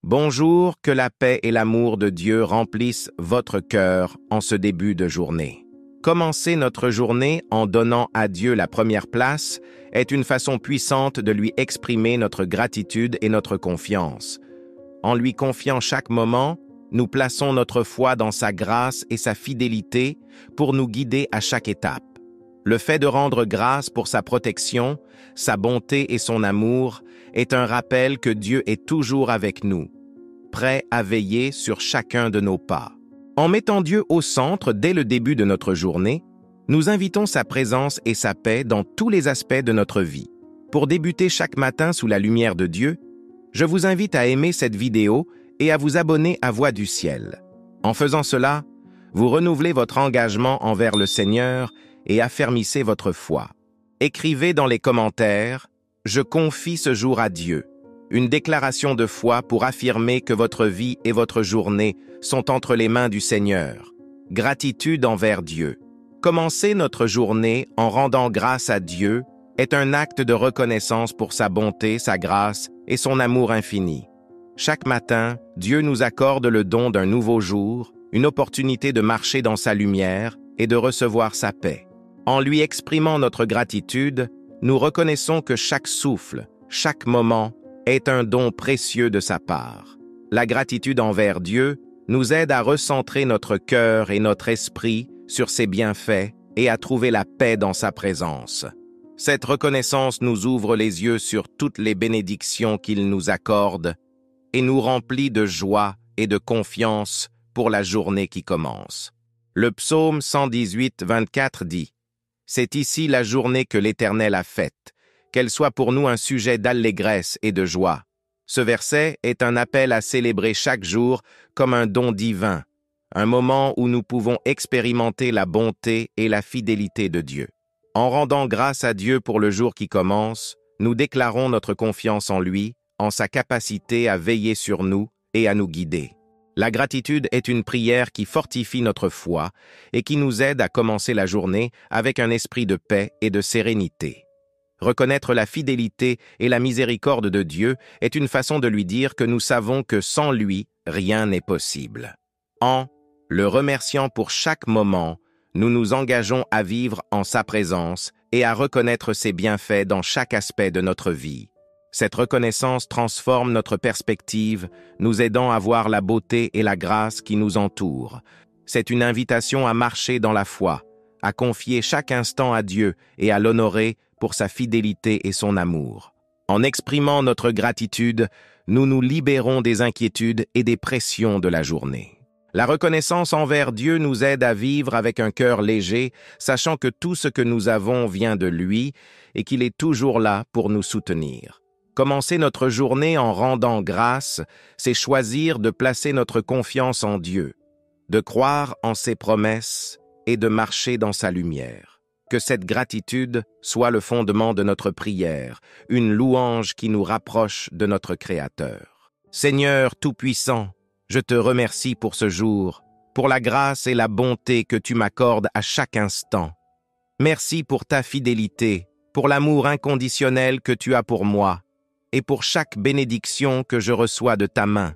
Bonjour, que la paix et l'amour de Dieu remplissent votre cœur en ce début de journée. Commencer notre journée en donnant à Dieu la première place est une façon puissante de lui exprimer notre gratitude et notre confiance. En lui confiant chaque moment, nous plaçons notre foi dans sa grâce et sa fidélité pour nous guider à chaque étape. Le fait de rendre grâce pour sa protection, sa bonté et son amour est un rappel que Dieu est toujours avec nous, prêt à veiller sur chacun de nos pas. En mettant Dieu au centre dès le début de notre journée, nous invitons sa présence et sa paix dans tous les aspects de notre vie. Pour débuter chaque matin sous la lumière de Dieu, je vous invite à aimer cette vidéo et à vous abonner à Voix du Ciel. En faisant cela, vous renouvelez votre engagement envers le Seigneur et affermissez votre foi. Écrivez dans les commentaires « Je confie ce jour à Dieu », une déclaration de foi pour affirmer que votre vie et votre journée sont entre les mains du Seigneur. Gratitude envers Dieu. Commencer notre journée en rendant grâce à Dieu est un acte de reconnaissance pour sa bonté, sa grâce et son amour infini. Chaque matin, Dieu nous accorde le don d'un nouveau jour, une opportunité de marcher dans sa lumière et de recevoir sa paix. En lui exprimant notre gratitude, nous reconnaissons que chaque souffle, chaque moment, est un don précieux de sa part. La gratitude envers Dieu nous aide à recentrer notre cœur et notre esprit sur ses bienfaits et à trouver la paix dans sa présence. Cette reconnaissance nous ouvre les yeux sur toutes les bénédictions qu'il nous accorde et nous remplit de joie et de confiance pour la journée qui commence. Le psaume 118, 24 dit « C'est ici la journée que l'Éternel a faite, qu'elle soit pour nous un sujet d'allégresse et de joie. » Ce verset est un appel à célébrer chaque jour comme un don divin, un moment où nous pouvons expérimenter la bonté et la fidélité de Dieu. En rendant grâce à Dieu pour le jour qui commence, nous déclarons notre confiance en lui, en sa capacité à veiller sur nous et à nous guider. La gratitude est une prière qui fortifie notre foi et qui nous aide à commencer la journée avec un esprit de paix et de sérénité. Reconnaître la fidélité et la miséricorde de Dieu est une façon de lui dire que nous savons que sans lui, rien n'est possible. En le remerciant pour chaque moment, nous nous engageons à vivre en sa présence et à reconnaître ses bienfaits dans chaque aspect de notre vie. Cette reconnaissance transforme notre perspective, nous aidant à voir la beauté et la grâce qui nous entourent. C'est une invitation à marcher dans la foi, à confier chaque instant à Dieu et à l'honorer pour sa fidélité et son amour. En exprimant notre gratitude, nous nous libérons des inquiétudes et des pressions de la journée. La reconnaissance envers Dieu nous aide à vivre avec un cœur léger, sachant que tout ce que nous avons vient de lui et qu'il est toujours là pour nous soutenir. Commencer notre journée en rendant grâce, c'est choisir de placer notre confiance en Dieu, de croire en ses promesses et de marcher dans sa lumière. Que cette gratitude soit le fondement de notre prière, une louange qui nous rapproche de notre Créateur. Seigneur Tout-Puissant, je te remercie pour ce jour, pour la grâce et la bonté que tu m'accordes à chaque instant. Merci pour ta fidélité, pour l'amour inconditionnel que tu as pour moi, et pour chaque bénédiction que je reçois de ta main.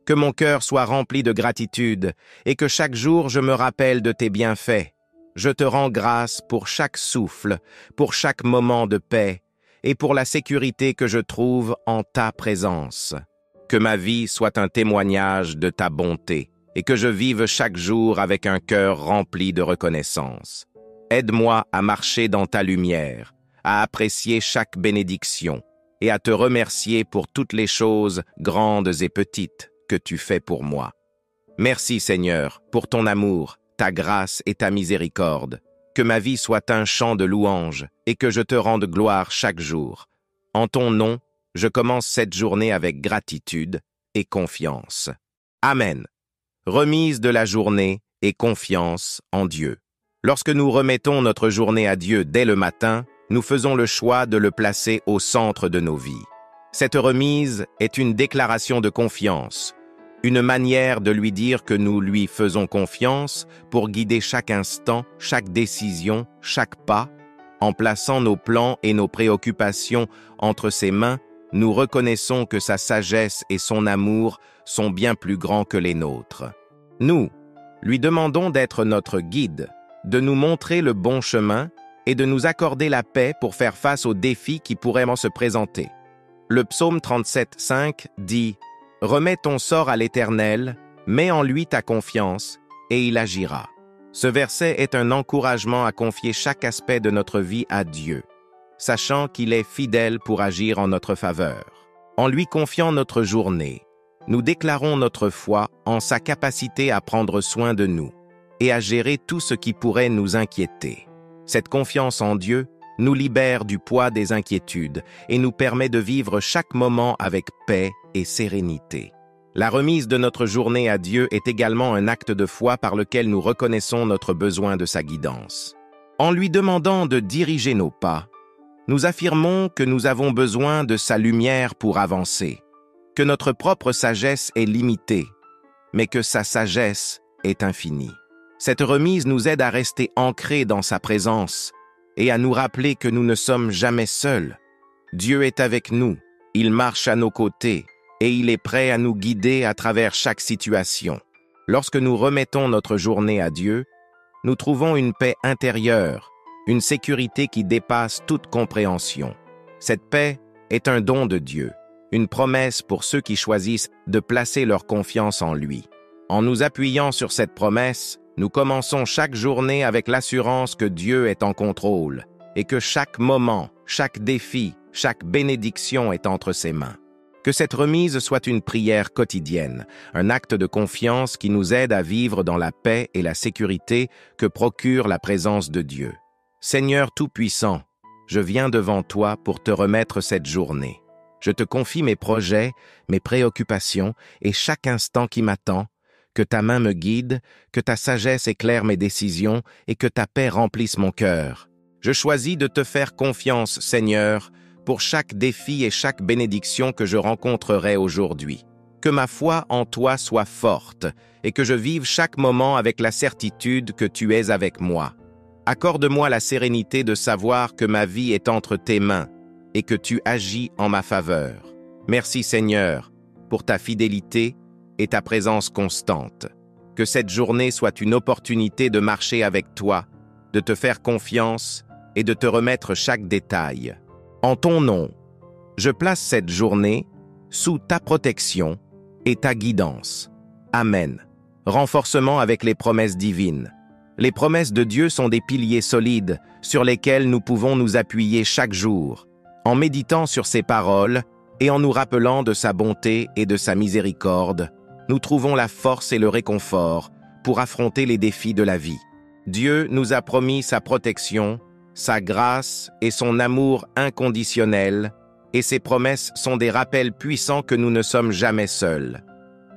Que mon cœur soit rempli de gratitude, et que chaque jour je me rappelle de tes bienfaits. Je te rends grâce pour chaque souffle, pour chaque moment de paix, et pour la sécurité que je trouve en ta présence. Que ma vie soit un témoignage de ta bonté, et que je vive chaque jour avec un cœur rempli de reconnaissance. Aide-moi à marcher dans ta lumière, à apprécier chaque bénédiction, et à te remercier pour toutes les choses grandes et petites que tu fais pour moi. Merci Seigneur pour ton amour, ta grâce et ta miséricorde. Que ma vie soit un chant de louange et que je te rende gloire chaque jour. En ton nom, je commence cette journée avec gratitude et confiance. Amen. Remise de la journée et confiance en Dieu. Lorsque nous remettons notre journée à Dieu dès le matin, nous faisons le choix de le placer au centre de nos vies. Cette remise est une déclaration de confiance, une manière de lui dire que nous lui faisons confiance pour guider chaque instant, chaque décision, chaque pas, en plaçant nos plans et nos préoccupations entre ses mains nous reconnaissons que sa sagesse et son amour sont bien plus grands que les nôtres. Nous lui demandons d'être notre guide, de nous montrer le bon chemin et de nous accorder la paix pour faire face aux défis qui pourraient se présenter. Le psaume 37:5 dit « Remets ton sort à l'Éternel, mets en lui ta confiance, et il agira. » Ce verset est un encouragement à confier chaque aspect de notre vie à Dieu, sachant qu'il est fidèle pour agir en notre faveur. En lui confiant notre journée, nous déclarons notre foi en sa capacité à prendre soin de nous et à gérer tout ce qui pourrait nous inquiéter. Cette confiance en Dieu nous libère du poids des inquiétudes et nous permet de vivre chaque moment avec paix et sérénité. La remise de notre journée à Dieu est également un acte de foi par lequel nous reconnaissons notre besoin de sa guidance. En lui demandant de diriger nos pas, nous affirmons que nous avons besoin de sa lumière pour avancer, que notre propre sagesse est limitée, mais que sa sagesse est infinie. Cette remise nous aide à rester ancrés dans sa présence et à nous rappeler que nous ne sommes jamais seuls. Dieu est avec nous, il marche à nos côtés et il est prêt à nous guider à travers chaque situation. Lorsque nous remettons notre journée à Dieu, nous trouvons une paix intérieure, une sécurité qui dépasse toute compréhension. Cette paix est un don de Dieu, une promesse pour ceux qui choisissent de placer leur confiance en lui. En nous appuyant sur cette promesse, nous commençons chaque journée avec l'assurance que Dieu est en contrôle et que chaque moment, chaque défi, chaque bénédiction est entre ses mains. Que cette remise soit une prière quotidienne, un acte de confiance qui nous aide à vivre dans la paix et la sécurité que procure la présence de Dieu. Seigneur Tout-Puissant, je viens devant toi pour te remettre cette journée. Je te confie mes projets, mes préoccupations et chaque instant qui m'attend, que ta main me guide, que ta sagesse éclaire mes décisions et que ta paix remplisse mon cœur. Je choisis de te faire confiance, Seigneur, pour chaque défi et chaque bénédiction que je rencontrerai aujourd'hui. Que ma foi en toi soit forte et que je vive chaque moment avec la certitude que tu es avec moi. Accorde-moi la sérénité de savoir que ma vie est entre tes mains et que tu agis en ma faveur. Merci Seigneur pour ta fidélité et ta présence constante. Que cette journée soit une opportunité de marcher avec toi, de te faire confiance et de te remettre chaque détail. En ton nom, je place cette journée sous ta protection et ta guidance. Amen. Renforcement avec les promesses divines. Les promesses de Dieu sont des piliers solides sur lesquels nous pouvons nous appuyer chaque jour, en méditant sur ses paroles et en nous rappelant de sa bonté et de sa miséricorde. Nous trouvons la force et le réconfort pour affronter les défis de la vie. Dieu nous a promis sa protection, sa grâce et son amour inconditionnel, et ses promesses sont des rappels puissants que nous ne sommes jamais seuls.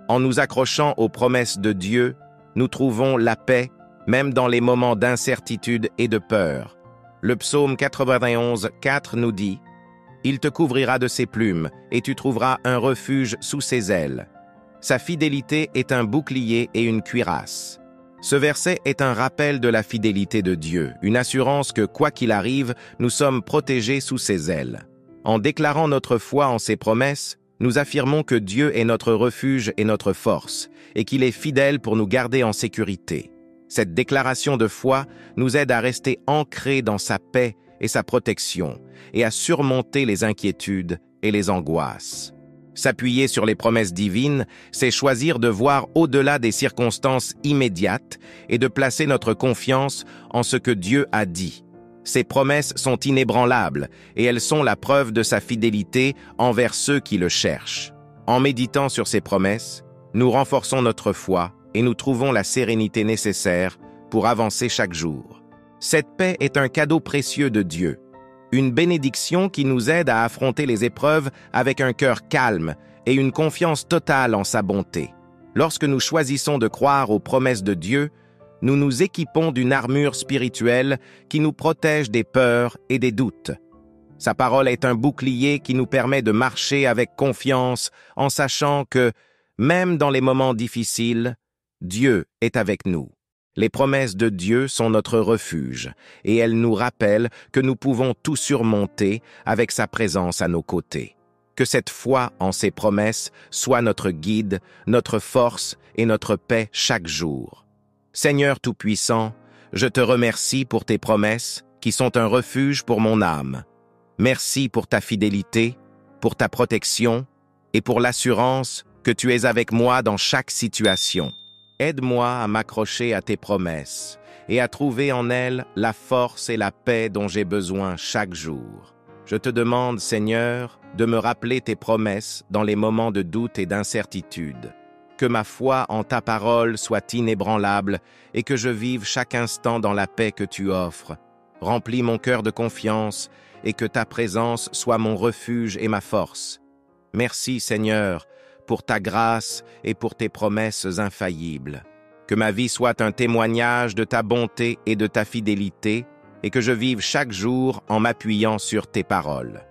En nous accrochant aux promesses de Dieu, nous trouvons la paix, même dans les moments d'incertitude et de peur. Le psaume 91:4 nous dit « Il te couvrira de ses plumes, et tu trouveras un refuge sous ses ailes. Sa fidélité est un bouclier et une cuirasse. » Ce verset est un rappel de la fidélité de Dieu, une assurance que, quoi qu'il arrive, nous sommes protégés sous ses ailes. En déclarant notre foi en ses promesses, nous affirmons que Dieu est notre refuge et notre force, et qu'il est fidèle pour nous garder en sécurité. Cette déclaration de foi nous aide à rester ancrés dans sa paix et sa protection, et à surmonter les inquiétudes et les angoisses. S'appuyer sur les promesses divines, c'est choisir de voir au-delà des circonstances immédiates et de placer notre confiance en ce que Dieu a dit. Ces promesses sont inébranlables et elles sont la preuve de sa fidélité envers ceux qui le cherchent. En méditant sur ces promesses, nous renforçons notre foi et nous trouvons la sérénité nécessaire pour avancer chaque jour. Cette paix est un cadeau précieux de Dieu. Une bénédiction qui nous aide à affronter les épreuves avec un cœur calme et une confiance totale en sa bonté. Lorsque nous choisissons de croire aux promesses de Dieu, nous nous équipons d'une armure spirituelle qui nous protège des peurs et des doutes. Sa parole est un bouclier qui nous permet de marcher avec confiance en sachant que, même dans les moments difficiles, Dieu est avec nous. Les promesses de Dieu sont notre refuge et elles nous rappellent que nous pouvons tout surmonter avec sa présence à nos côtés. Que cette foi en ses promesses soit notre guide, notre force et notre paix chaque jour. Seigneur Tout-Puissant, je te remercie pour tes promesses qui sont un refuge pour mon âme. Merci pour ta fidélité, pour ta protection et pour l'assurance que tu es avec moi dans chaque situation. Aide-moi à m'accrocher à tes promesses et à trouver en elles la force et la paix dont j'ai besoin chaque jour. Je te demande, Seigneur, de me rappeler tes promesses dans les moments de doute et d'incertitude. Que ma foi en ta parole soit inébranlable et que je vive chaque instant dans la paix que tu offres. Remplis mon cœur de confiance et que ta présence soit mon refuge et ma force. Merci, Seigneur, pour ta grâce et pour tes promesses infaillibles. Que ma vie soit un témoignage de ta bonté et de ta fidélité, et que je vive chaque jour en m'appuyant sur tes paroles.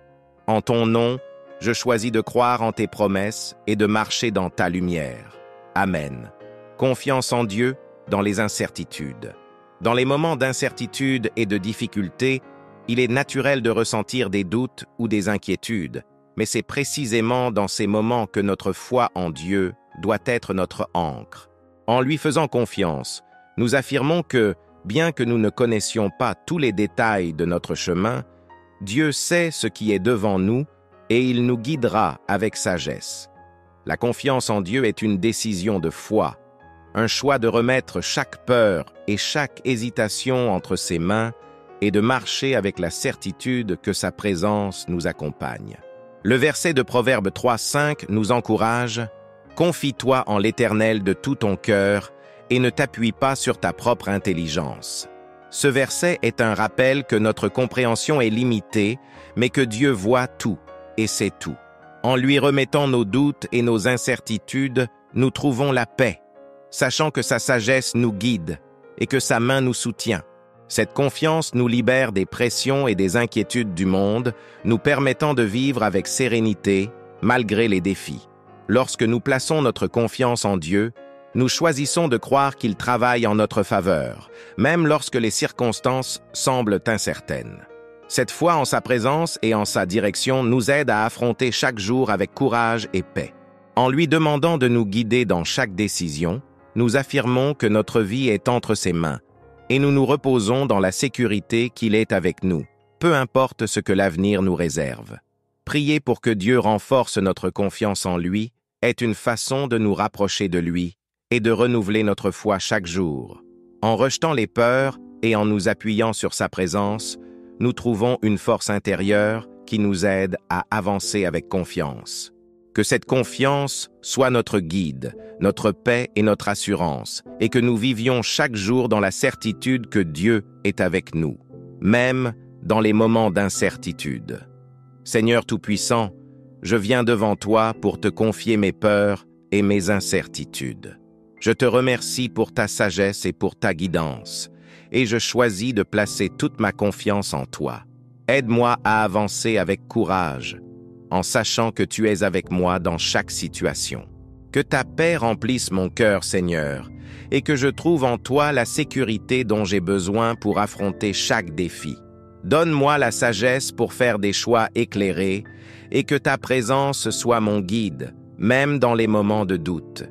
En ton nom, je choisis de croire en tes promesses et de marcher dans ta lumière. Amen. Confiance en Dieu dans les incertitudes. Dans les moments d'incertitude et de difficulté, il est naturel de ressentir des doutes ou des inquiétudes, mais c'est précisément dans ces moments que notre foi en Dieu doit être notre ancre. En lui faisant confiance, nous affirmons que, bien que nous ne connaissions pas tous les détails de notre chemin, Dieu sait ce qui est devant nous et il nous guidera avec sagesse. La confiance en Dieu est une décision de foi, un choix de remettre chaque peur et chaque hésitation entre ses mains et de marcher avec la certitude que sa présence nous accompagne. Le verset de Proverbe 3:5 nous encourage « Confie-toi en l'Éternel de tout ton cœur et ne t'appuie pas sur ta propre intelligence. » Ce verset est un rappel que notre compréhension est limitée, mais que Dieu voit tout et sait tout. En lui remettant nos doutes et nos incertitudes, nous trouvons la paix, sachant que sa sagesse nous guide et que sa main nous soutient. Cette confiance nous libère des pressions et des inquiétudes du monde, nous permettant de vivre avec sérénité, malgré les défis. Lorsque nous plaçons notre confiance en Dieu, nous choisissons de croire qu'il travaille en notre faveur, même lorsque les circonstances semblent incertaines. Cette foi en sa présence et en sa direction nous aide à affronter chaque jour avec courage et paix. En lui demandant de nous guider dans chaque décision, nous affirmons que notre vie est entre ses mains, et nous nous reposons dans la sécurité qu'il est avec nous, peu importe ce que l'avenir nous réserve. Prier pour que Dieu renforce notre confiance en lui est une façon de nous rapprocher de lui et de renouveler notre foi chaque jour. En rejetant les peurs et en nous appuyant sur sa présence, nous trouvons une force intérieure qui nous aide à avancer avec confiance. Que cette confiance soit notre guide, notre paix et notre assurance, et que nous vivions chaque jour dans la certitude que Dieu est avec nous, même dans les moments d'incertitude. Seigneur Tout-Puissant, je viens devant toi pour te confier mes peurs et mes incertitudes. Je te remercie pour ta sagesse et pour ta guidance, et je choisis de placer toute ma confiance en toi. Aide-moi à avancer avec courage, en sachant que tu es avec moi dans chaque situation. Que ta paix remplisse mon cœur, Seigneur, et que je trouve en toi la sécurité dont j'ai besoin pour affronter chaque défi. Donne-moi la sagesse pour faire des choix éclairés, et que ta présence soit mon guide, même dans les moments de doute.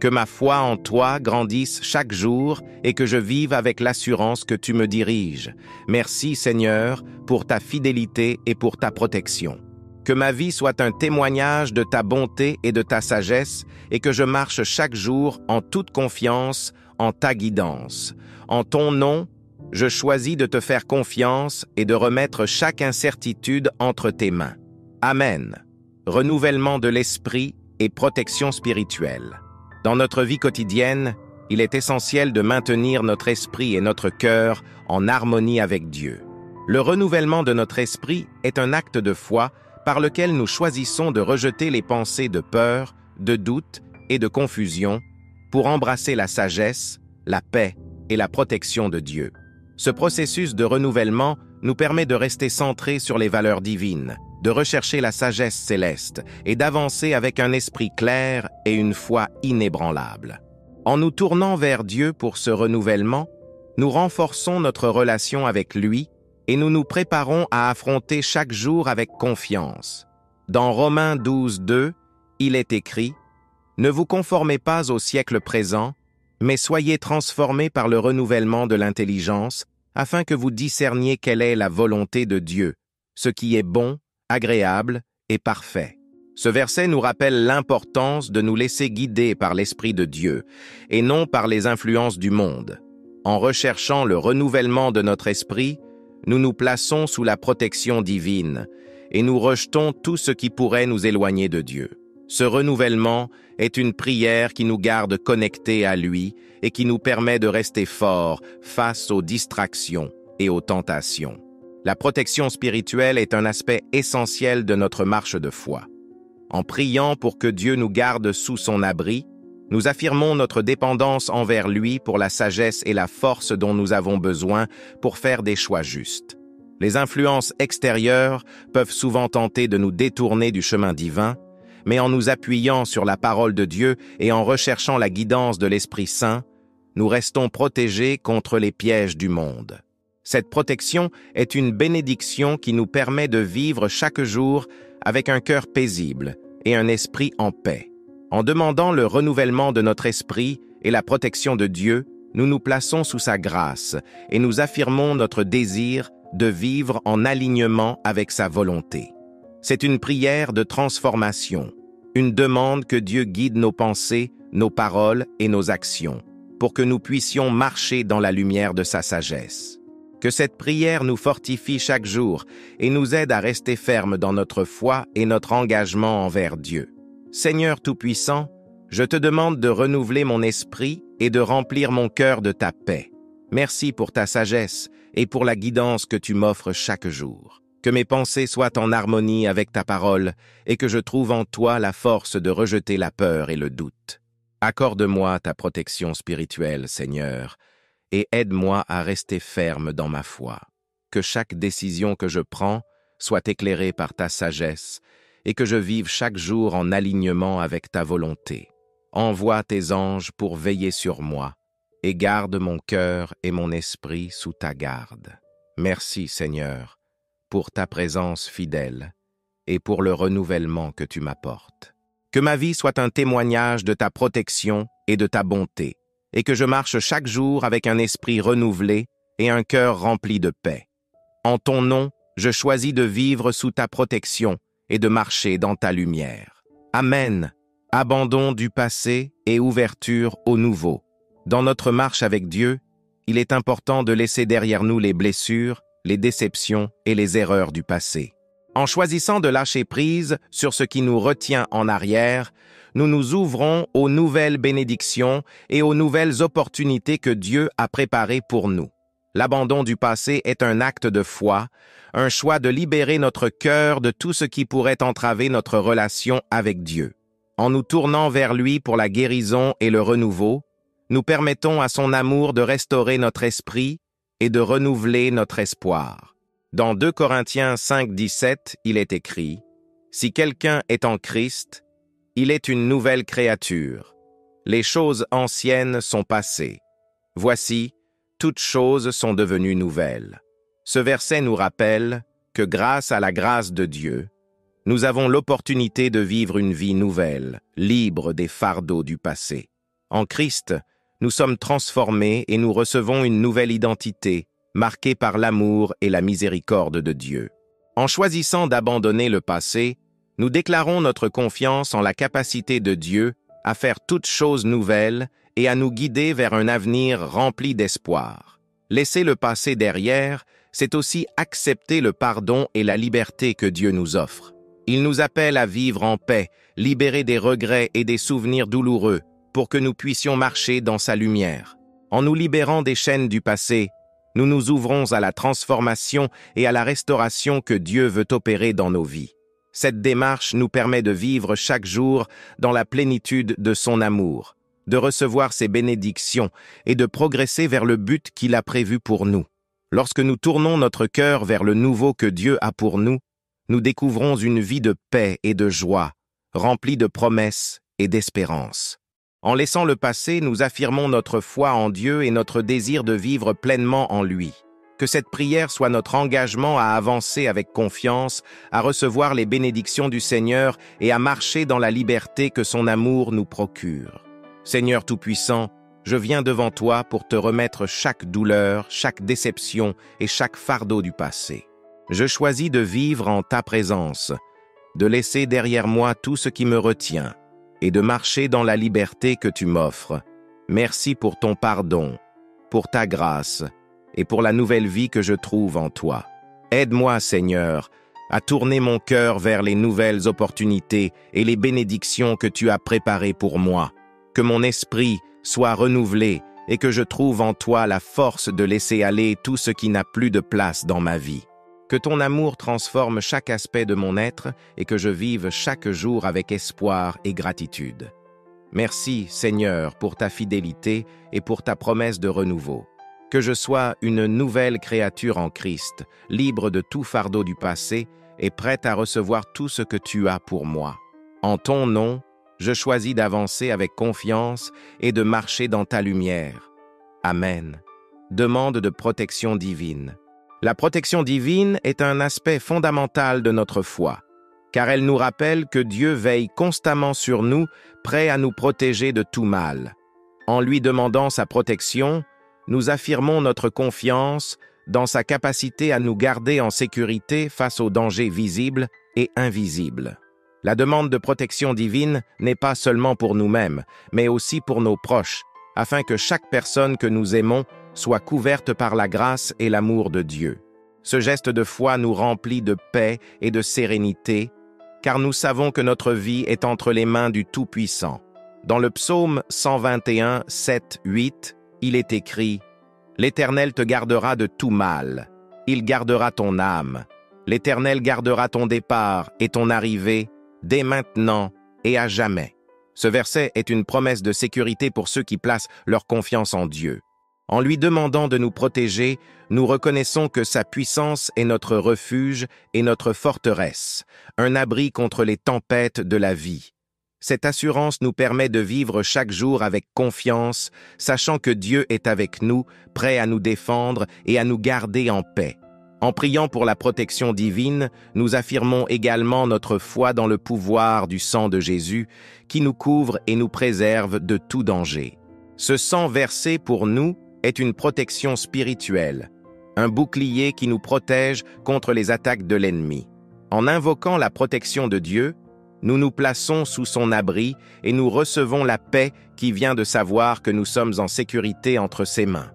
Que ma foi en toi grandisse chaque jour et que je vive avec l'assurance que tu me diriges. Merci, Seigneur, pour ta fidélité et pour ta protection. Que ma vie soit un témoignage de ta bonté et de ta sagesse et que je marche chaque jour en toute confiance en ta guidance. En ton nom, je choisis de te faire confiance et de remettre chaque incertitude entre tes mains. Amen. Renouvellement de l'esprit et protection spirituelle. Dans notre vie quotidienne, il est essentiel de maintenir notre esprit et notre cœur en harmonie avec Dieu. Le renouvellement de notre esprit est un acte de foi par lequel nous choisissons de rejeter les pensées de peur, de doute et de confusion pour embrasser la sagesse, la paix et la protection de Dieu. Ce processus de renouvellement nous permet de rester centrés sur les valeurs divines, de rechercher la sagesse céleste et d'avancer avec un esprit clair et une foi inébranlable. En nous tournant vers Dieu pour ce renouvellement, nous renforçons notre relation avec lui et nous nous préparons à affronter chaque jour avec confiance. Dans Romains 12, 2, il est écrit « Ne vous conformez pas au siècle présent, mais soyez transformés par le renouvellement de l'intelligence, afin que vous discerniez quelle est la volonté de Dieu, ce qui est bon, agréable et parfait. » Ce verset nous rappelle l'importance de nous laisser guider par l'Esprit de Dieu, et non par les influences du monde. En recherchant le renouvellement de notre esprit, nous nous plaçons sous la protection divine, et nous rejetons tout ce qui pourrait nous éloigner de Dieu. Ce renouvellement est une prière qui nous garde connectés à lui et qui nous permet de rester forts face aux distractions et aux tentations. La protection spirituelle est un aspect essentiel de notre marche de foi. En priant pour que Dieu nous garde sous son abri, nous affirmons notre dépendance envers lui pour la sagesse et la force dont nous avons besoin pour faire des choix justes. Les influences extérieures peuvent souvent tenter de nous détourner du chemin divin, mais en nous appuyant sur la parole de Dieu et en recherchant la guidance de l'Esprit Saint, nous restons protégés contre les pièges du monde. Cette protection est une bénédiction qui nous permet de vivre chaque jour avec un cœur paisible et un esprit en paix. En demandant le renouvellement de notre esprit et la protection de Dieu, nous nous plaçons sous sa grâce et nous affirmons notre désir de vivre en alignement avec sa volonté. C'est une prière de transformation, une demande que Dieu guide nos pensées, nos paroles et nos actions, pour que nous puissions marcher dans la lumière de sa sagesse. Que cette prière nous fortifie chaque jour et nous aide à rester fermes dans notre foi et notre engagement envers Dieu. Seigneur Tout-Puissant, je te demande de renouveler mon esprit et de remplir mon cœur de ta paix. Merci pour ta sagesse et pour la guidance que tu m'offres chaque jour. Que mes pensées soient en harmonie avec ta parole et que je trouve en toi la force de rejeter la peur et le doute. Accorde-moi ta protection spirituelle, Seigneur, et aide-moi à rester ferme dans ma foi. Que chaque décision que je prends soit éclairée par ta sagesse et que je vive chaque jour en alignement avec ta volonté. Envoie tes anges pour veiller sur moi et garde mon cœur et mon esprit sous ta garde. Merci, Seigneur, pour ta présence fidèle et pour le renouvellement que tu m'apportes. Que ma vie soit un témoignage de ta protection et de ta bonté, et que je marche chaque jour avec un esprit renouvelé et un cœur rempli de paix. En ton nom, je choisis de vivre sous ta protection et de marcher dans ta lumière. Amen. Abandon du passé et ouverture au nouveau. Dans notre marche avec Dieu, il est important de laisser derrière nous les blessures, les déceptions et les erreurs du passé. En choisissant de lâcher prise sur ce qui nous retient en arrière, nous nous ouvrons aux nouvelles bénédictions et aux nouvelles opportunités que Dieu a préparées pour nous. L'abandon du passé est un acte de foi, un choix de libérer notre cœur de tout ce qui pourrait entraver notre relation avec Dieu. En nous tournant vers lui pour la guérison et le renouveau, nous permettons à son amour de restaurer notre esprit et de renouveler notre espoir. Dans 2 Corinthiens 5, 17, il est écrit « Si quelqu'un est en Christ, il est une nouvelle créature. Les choses anciennes sont passées. Voici, toutes choses sont devenues nouvelles. » Ce verset nous rappelle que grâce à la grâce de Dieu, nous avons l'opportunité de vivre une vie nouvelle, libre des fardeaux du passé. En Christ, nous sommes transformés et nous recevons une nouvelle identité, marquée par l'amour et la miséricorde de Dieu. En choisissant d'abandonner le passé, nous déclarons notre confiance en la capacité de Dieu à faire toutes choses nouvelles et à nous guider vers un avenir rempli d'espoir. Laisser le passé derrière, c'est aussi accepter le pardon et la liberté que Dieu nous offre. Il nous appelle à vivre en paix, libérés des regrets et des souvenirs douloureux, pour que nous puissions marcher dans sa lumière. En nous libérant des chaînes du passé, nous nous ouvrons à la transformation et à la restauration que Dieu veut opérer dans nos vies. Cette démarche nous permet de vivre chaque jour dans la plénitude de son amour, de recevoir ses bénédictions et de progresser vers le but qu'il a prévu pour nous. Lorsque nous tournons notre cœur vers le nouveau que Dieu a pour nous, nous découvrons une vie de paix et de joie, remplie de promesses et d'espérance. En laissant le passé, nous affirmons notre foi en Dieu et notre désir de vivre pleinement en lui. Que cette prière soit notre engagement à avancer avec confiance, à recevoir les bénédictions du Seigneur et à marcher dans la liberté que son amour nous procure. Seigneur Tout-Puissant, je viens devant toi pour te remettre chaque douleur, chaque déception et chaque fardeau du passé. Je choisis de vivre en ta présence, de laisser derrière moi tout ce qui me retient et de marcher dans la liberté que tu m'offres. Merci pour ton pardon, pour ta grâce et pour la nouvelle vie que je trouve en toi. Aide-moi, Seigneur, à tourner mon cœur vers les nouvelles opportunités et les bénédictions que tu as préparées pour moi. Que mon esprit soit renouvelé et que je trouve en toi la force de laisser aller tout ce qui n'a plus de place dans ma vie. Que ton amour transforme chaque aspect de mon être et que je vive chaque jour avec espoir et gratitude. Merci, Seigneur, pour ta fidélité et pour ta promesse de renouveau. Que je sois une nouvelle créature en Christ, libre de tout fardeau du passé et prête à recevoir tout ce que tu as pour moi. En ton nom, je choisis d'avancer avec confiance et de marcher dans ta lumière. Amen. Demande de protection divine. La protection divine est un aspect fondamental de notre foi, car elle nous rappelle que Dieu veille constamment sur nous, prêt à nous protéger de tout mal. En lui demandant sa protection, nous affirmons notre confiance dans sa capacité à nous garder en sécurité face aux dangers visibles et invisibles. La demande de protection divine n'est pas seulement pour nous-mêmes, mais aussi pour nos proches, afin que chaque personne que nous aimons soit couverte par la grâce et l'amour de Dieu. Ce geste de foi nous remplit de paix et de sérénité, car nous savons que notre vie est entre les mains du Tout-Puissant. Dans le psaume 121, 7, 8, il est écrit « L'Éternel te gardera de tout mal, il gardera ton âme. L'Éternel gardera ton départ et ton arrivée, dès maintenant et à jamais. » Ce verset est une promesse de sécurité pour ceux qui placent leur confiance en Dieu. En lui demandant de nous protéger, nous reconnaissons que sa puissance est notre refuge et notre forteresse, un abri contre les tempêtes de la vie. Cette assurance nous permet de vivre chaque jour avec confiance, sachant que Dieu est avec nous, prêt à nous défendre et à nous garder en paix. En priant pour la protection divine, nous affirmons également notre foi dans le pouvoir du sang de Jésus, qui nous couvre et nous préserve de tout danger. Ce sang versé pour nous est une protection spirituelle, un bouclier qui nous protège contre les attaques de l'ennemi. En invoquant la protection de Dieu, nous nous plaçons sous son abri et nous recevons la paix qui vient de savoir que nous sommes en sécurité entre ses mains.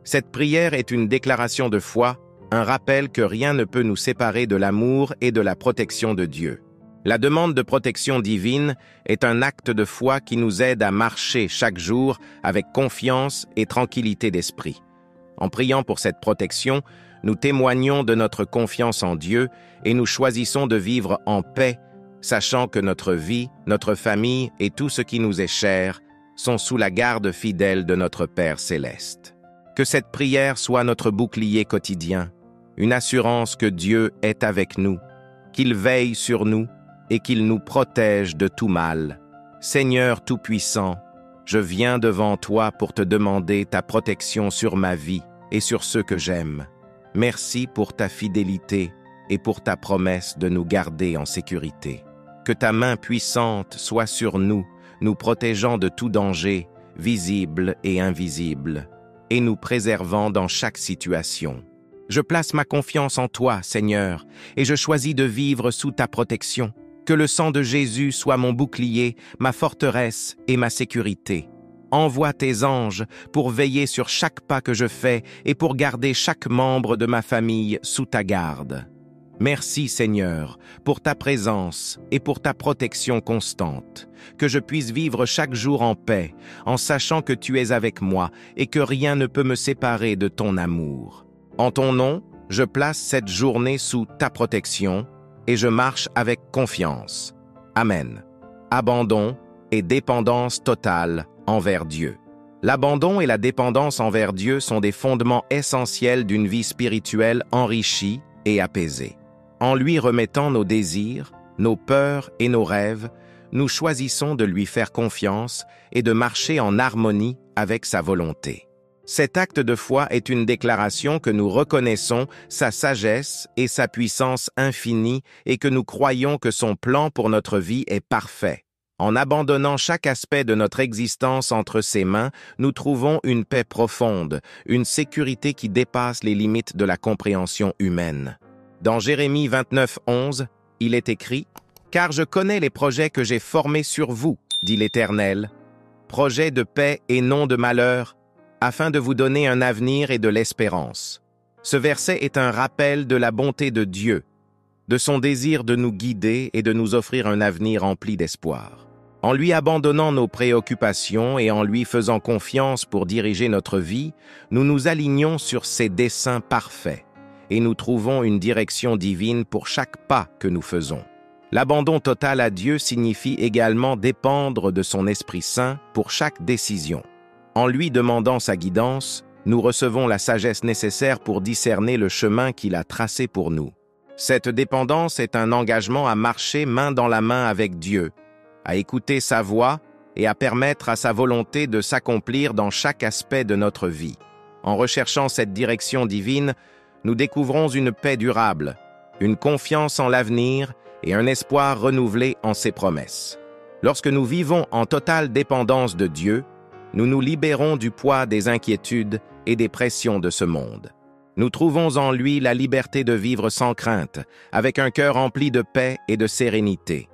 Cette prière est une déclaration de foi, un rappel que rien ne peut nous séparer de l'amour et de la protection de Dieu. La demande de protection divine est un acte de foi qui nous aide à marcher chaque jour avec confiance et tranquillité d'esprit. En priant pour cette protection, nous témoignons de notre confiance en Dieu et nous choisissons de vivre en paix, sachant que notre vie, notre famille et tout ce qui nous est cher sont sous la garde fidèle de notre Père céleste. Que cette prière soit notre bouclier quotidien, une assurance que Dieu est avec nous, qu'il veille sur nous et qu'il nous protège de tout mal. Seigneur Tout-Puissant, je viens devant toi pour te demander ta protection sur ma vie et sur ceux que j'aime. Merci pour ta fidélité et pour ta promesse de nous garder en sécurité. Que ta main puissante soit sur nous, nous protégeant de tout danger, visible et invisible, et nous préservant dans chaque situation. Je place ma confiance en toi, Seigneur, et je choisis de vivre sous ta protection. Que le sang de Jésus soit mon bouclier, ma forteresse et ma sécurité. Envoie tes anges pour veiller sur chaque pas que je fais et pour garder chaque membre de ma famille sous ta garde. Merci, Seigneur, pour ta présence et pour ta protection constante. Que je puisse vivre chaque jour en paix, en sachant que tu es avec moi et que rien ne peut me séparer de ton amour. En ton nom, je place cette journée sous ta protection et je marche avec confiance. Amen. Abandon et dépendance totale envers Dieu. L'abandon et la dépendance envers Dieu sont des fondements essentiels d'une vie spirituelle enrichie et apaisée. En lui remettant nos désirs, nos peurs et nos rêves, nous choisissons de lui faire confiance et de marcher en harmonie avec sa volonté. Cet acte de foi est une déclaration que nous reconnaissons sa sagesse et sa puissance infinie et que nous croyons que son plan pour notre vie est parfait. En abandonnant chaque aspect de notre existence entre ses mains, nous trouvons une paix profonde, une sécurité qui dépasse les limites de la compréhension humaine. Dans Jérémie 29:11, il est écrit « Car je connais les projets que j'ai formés sur vous, dit l'Éternel, projets de paix et non de malheur, afin de vous donner un avenir et de l'espérance. » Ce verset est un rappel de la bonté de Dieu, de son désir de nous guider et de nous offrir un avenir rempli d'espoir. En lui abandonnant nos préoccupations et en lui faisant confiance pour diriger notre vie, nous nous alignons sur ses desseins parfaits et nous trouvons une direction divine pour chaque pas que nous faisons. L'abandon total à Dieu signifie également dépendre de son Esprit Saint pour chaque décision. En lui demandant sa guidance, nous recevons la sagesse nécessaire pour discerner le chemin qu'il a tracé pour nous. Cette dépendance est un engagement à marcher main dans la main avec Dieu, à écouter sa voix et à permettre à sa volonté de s'accomplir dans chaque aspect de notre vie. En recherchant cette direction divine, nous découvrons une paix durable, une confiance en l'avenir et un espoir renouvelé en ses promesses. Lorsque nous vivons en totale dépendance de Dieu, nous nous libérons du poids des inquiétudes et des pressions de ce monde. Nous trouvons en lui la liberté de vivre sans crainte, avec un cœur rempli de paix et de sérénité.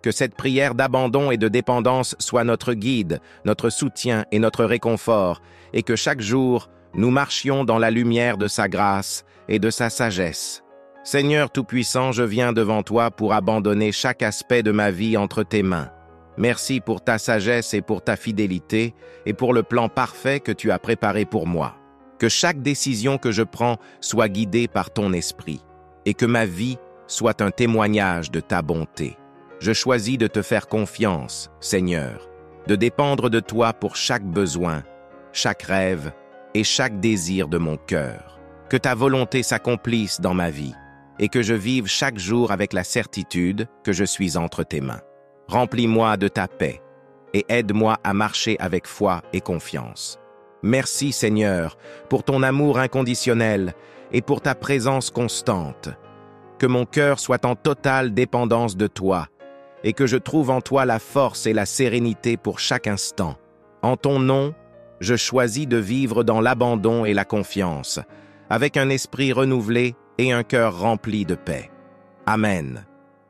Que cette prière d'abandon et de dépendance soit notre guide, notre soutien et notre réconfort, et que chaque jour, nous marchions dans la lumière de sa grâce et de sa sagesse. Seigneur Tout-Puissant, je viens devant toi pour abandonner chaque aspect de ma vie entre tes mains. Merci pour ta sagesse et pour ta fidélité, et pour le plan parfait que tu as préparé pour moi. Que chaque décision que je prends soit guidée par ton esprit, et que ma vie soit un témoignage de ta bonté. Je choisis de te faire confiance, Seigneur, de dépendre de toi pour chaque besoin, chaque rêve et chaque désir de mon cœur. Que ta volonté s'accomplisse dans ma vie et que je vive chaque jour avec la certitude que je suis entre tes mains. Remplis-moi de ta paix et aide-moi à marcher avec foi et confiance. Merci, Seigneur, pour ton amour inconditionnel et pour ta présence constante. Que mon cœur soit en totale dépendance de toi et que je trouve en toi la force et la sérénité pour chaque instant. En ton nom, je choisis de vivre dans l'abandon et la confiance, avec un esprit renouvelé et un cœur rempli de paix. Amen.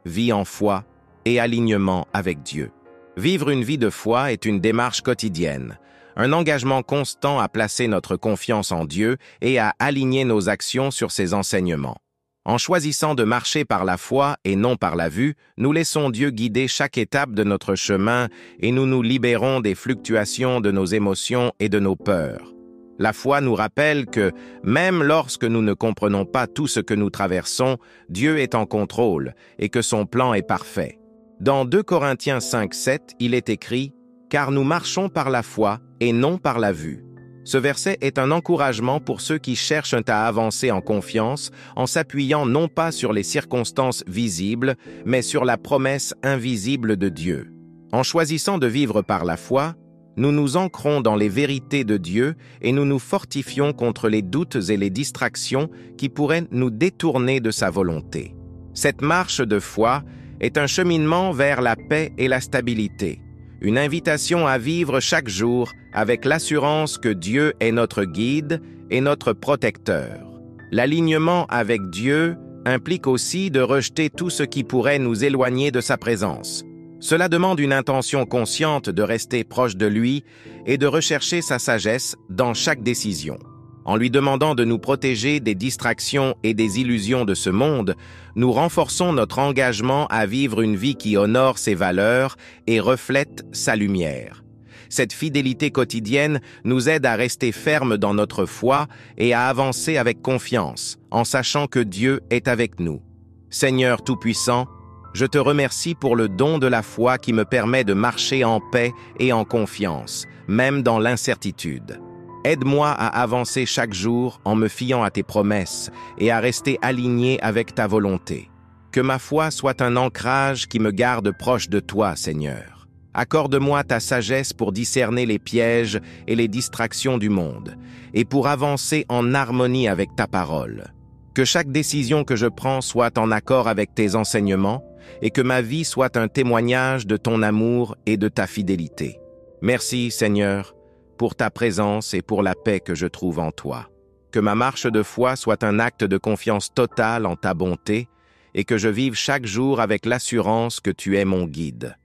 Vie en foi et alignement avec Dieu. Vivre une vie de foi est une démarche quotidienne, un engagement constant à placer notre confiance en Dieu et à aligner nos actions sur ses enseignements. En choisissant de marcher par la foi et non par la vue, nous laissons Dieu guider chaque étape de notre chemin et nous nous libérons des fluctuations de nos émotions et de nos peurs. La foi nous rappelle que, même lorsque nous ne comprenons pas tout ce que nous traversons, Dieu est en contrôle et que son plan est parfait. Dans 2 Corinthiens 5:7, il est écrit « Car nous marchons par la foi et non par la vue ». Ce verset est un encouragement pour ceux qui cherchent à avancer en confiance en s'appuyant non pas sur les circonstances visibles, mais sur la promesse invisible de Dieu. En choisissant de vivre par la foi, nous nous ancrons dans les vérités de Dieu et nous nous fortifions contre les doutes et les distractions qui pourraient nous détourner de sa volonté. Cette marche de foi est un cheminement vers la paix et la stabilité, une invitation à vivre chaque jour avec l'assurance que Dieu est notre guide et notre protecteur. L'alignement avec Dieu implique aussi de rejeter tout ce qui pourrait nous éloigner de sa présence. Cela demande une intention consciente de rester proche de lui et de rechercher sa sagesse dans chaque décision. En lui demandant de nous protéger des distractions et des illusions de ce monde, nous renforçons notre engagement à vivre une vie qui honore ses valeurs et reflète sa lumière. Cette fidélité quotidienne nous aide à rester fermes dans notre foi et à avancer avec confiance, en sachant que Dieu est avec nous. Seigneur Tout-Puissant, je te remercie pour le don de la foi qui me permet de marcher en paix et en confiance, même dans l'incertitude. Aide-moi à avancer chaque jour en me fiant à tes promesses et à rester aligné avec ta volonté. Que ma foi soit un ancrage qui me garde proche de toi, Seigneur. Accorde-moi ta sagesse pour discerner les pièges et les distractions du monde, et pour avancer en harmonie avec ta parole. Que chaque décision que je prends soit en accord avec tes enseignements, et que ma vie soit un témoignage de ton amour et de ta fidélité. Merci, Seigneur, pour ta présence et pour la paix que je trouve en toi. Que ma marche de foi soit un acte de confiance totale en ta bonté, et que je vive chaque jour avec l'assurance que tu es mon guide.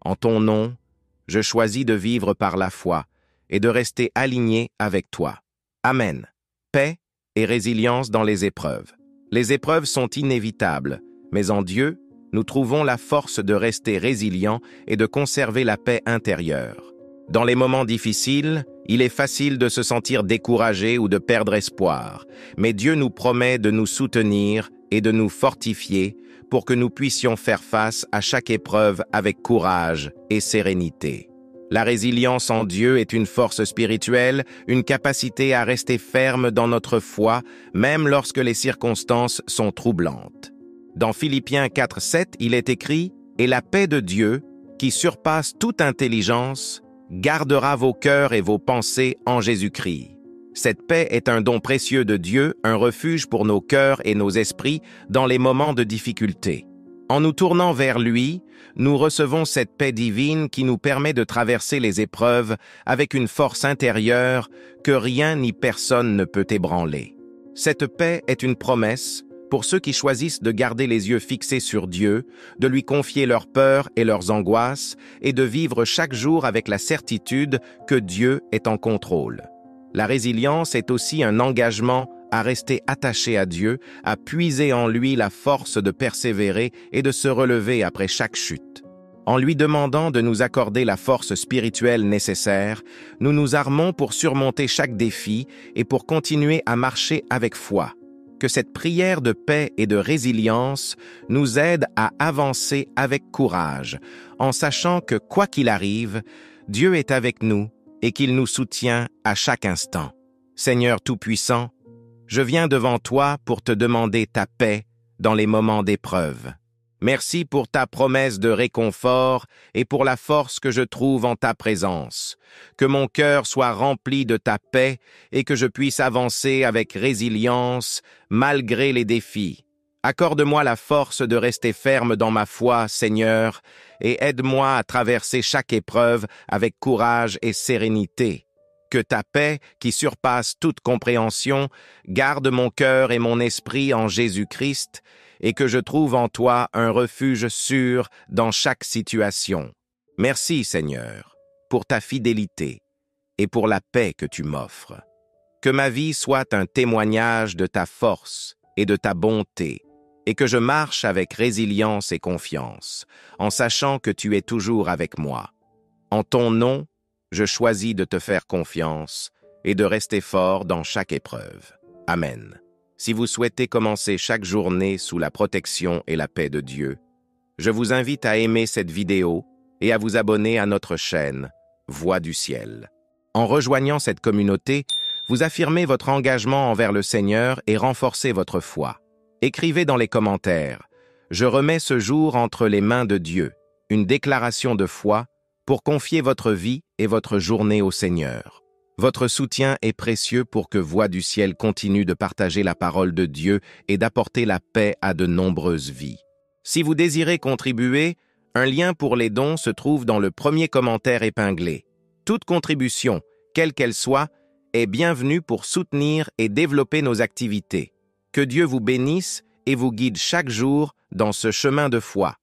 En ton nom, je choisis de vivre par la foi et de rester aligné avec toi. Amen. Paix et résilience dans les épreuves. Les épreuves sont inévitables, mais en Dieu, nous trouvons la force de rester résilients et de conserver la paix intérieure. Dans les moments difficiles, il est facile de se sentir découragé ou de perdre espoir, mais Dieu nous promet de nous soutenir et de nous fortifier pour que nous puissions faire face à chaque épreuve avec courage et sérénité. La résilience en Dieu est une force spirituelle, une capacité à rester ferme dans notre foi, même lorsque les circonstances sont troublantes. Dans Philippiens 4:7, il est écrit « Et la paix de Dieu, qui surpasse toute intelligence, gardera vos cœurs et vos pensées en Jésus-Christ. » Cette paix est un don précieux de Dieu, un refuge pour nos cœurs et nos esprits dans les moments de difficulté. En nous tournant vers lui, nous recevons cette paix divine qui nous permet de traverser les épreuves avec une force intérieure que rien ni personne ne peut ébranler. Cette paix est une promesse pour ceux qui choisissent de garder les yeux fixés sur Dieu, de lui confier leurs peurs et leurs angoisses et de vivre chaque jour avec la certitude que Dieu est en contrôle. La résilience est aussi un engagement à rester attaché à Dieu, à puiser en lui la force de persévérer et de se relever après chaque chute. En lui demandant de nous accorder la force spirituelle nécessaire, nous nous armons pour surmonter chaque défi et pour continuer à marcher avec foi. Que cette prière de paix et de résilience nous aide à avancer avec courage, en sachant que quoi qu'il arrive, Dieu est avec nous et qu'il nous soutient à chaque instant. Seigneur Tout-Puissant, je viens devant toi pour te demander ta paix dans les moments d'épreuve. Merci pour ta promesse de réconfort et pour la force que je trouve en ta présence. Que mon cœur soit rempli de ta paix et que je puisse avancer avec résilience malgré les défis. Accorde-moi la force de rester ferme dans ma foi, Seigneur, et aide-moi à traverser chaque épreuve avec courage et sérénité. Que ta paix, qui surpasse toute compréhension, garde mon cœur et mon esprit en Jésus-Christ, et que je trouve en toi un refuge sûr dans chaque situation. Merci, Seigneur, pour ta fidélité et pour la paix que tu m'offres. Que ma vie soit un témoignage de ta force et de ta bonté, et que je marche avec résilience et confiance, en sachant que tu es toujours avec moi. En ton nom, je choisis de te faire confiance et de rester fort dans chaque épreuve. Amen. Si vous souhaitez commencer chaque journée sous la protection et la paix de Dieu, je vous invite à aimer cette vidéo et à vous abonner à notre chaîne Voix du Ciel. En rejoignant cette communauté, vous affirmez votre engagement envers le Seigneur et renforcez votre foi. Écrivez dans les commentaires « Je remets ce jour entre les mains de Dieu », une déclaration de foi pour confier votre vie et votre journée au Seigneur. Votre soutien est précieux pour que Voix du Ciel continue de partager la parole de Dieu et d'apporter la paix à de nombreuses vies. Si vous désirez contribuer, un lien pour les dons se trouve dans le premier commentaire épinglé. Toute contribution, quelle qu'elle soit, est bienvenue pour soutenir et développer nos activités. Que Dieu vous bénisse et vous guide chaque jour dans ce chemin de foi.